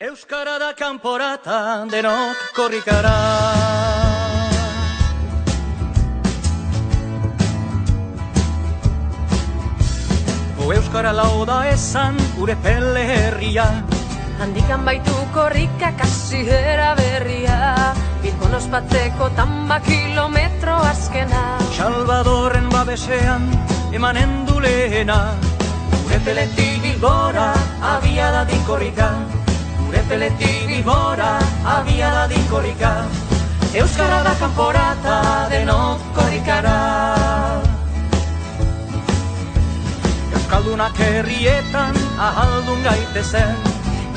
Euskara da kanporata, denok korrikara. Euskara lau da esan gure pele herria. Handikan baitu korrikak hasiera berria, Bilbon ospatzeko tamba kilometro azkena. Salvadorren babesean emanen du lehena. Gure peletik Bilbora abia da dinkorrika. Gure peletik Bilbora abia da dinkorrika. Euskara da kanporata, denok korrikara. Euskaldunak herrietan ahaldun gaitezen,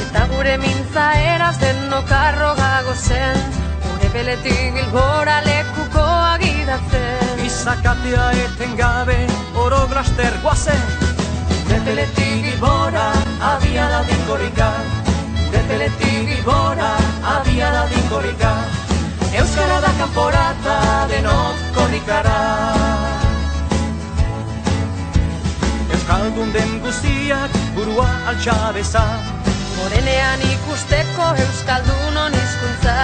eta gure mintza eraz denok arrogago zen, gure peletik Bilbora lekuko agidatzen. Izakatea eten gabe oro glaster guazen. Gure peletik Bilbora abia da dinkorrika. Gure peletik Bilbora abia da dinkorrika. Euskara da kanporata, denok korrikara. Euskaldun den guztiak burua altxabeza, Morenean ikusteko Euskaldunon hizkuntza,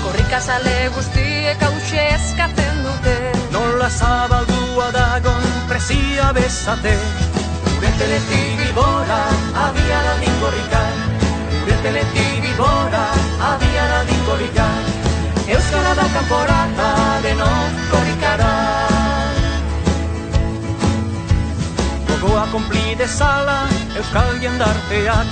korrikazale guztiek hause eskatzen dute. Nola zabaldua dagon presia bezate. Gure peletik Bilbora abia da dinkorrika. Gure peletik Bilbora abia da dinkorrika. Euskara da kanporata, denok korrikara. Gogoa konpli dezala euskal jendarteak,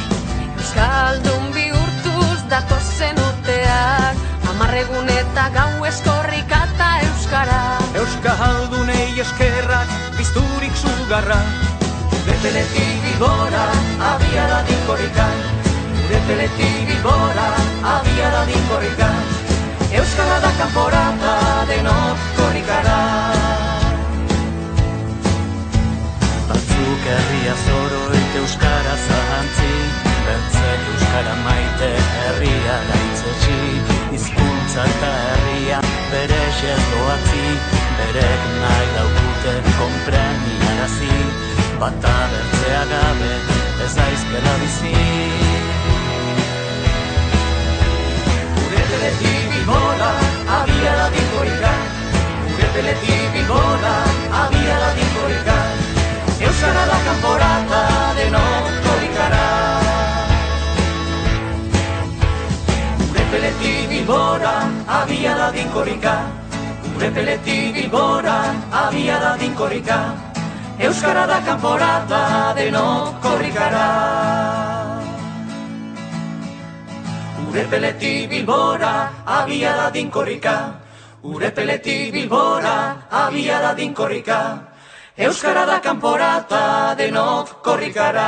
Euskaldun bihurtuz datozen urteak, 10 egun eta gauez korrikata euskara. Euskaldunei eskerrak bizturik sugarra. Gure peletik Bilbora abia da dinkorrika. Gure peletik Bilbora abia da dinkorrika. Euskara da kanporata, denok korrikara. Batzuk herria zoroik euskara zahantzi, bertzek euskara maite herria gaitzetsi. Hizkuntza eta herria bere xerdoatzi, berek nahi daukute konpreniarazi. Bata bertzea gabe ez daizkela bizi. Gure peletik Bilbora abia da dinkorrika. Gure peletik Bilbora abia da dinkorrika. Euskara da kanporata, denok korrikara. Gure peletik Bilbora abia da dinkorrika. Gure peletik Bilbora abia da dinkorrika. Euskara da kanporata, denok korrikara. Gure peletik Bilbora abia da dinkorrika. Gure peletik Bilbora abia da dinkorrika. Euskara da kanporata, denok korrikara.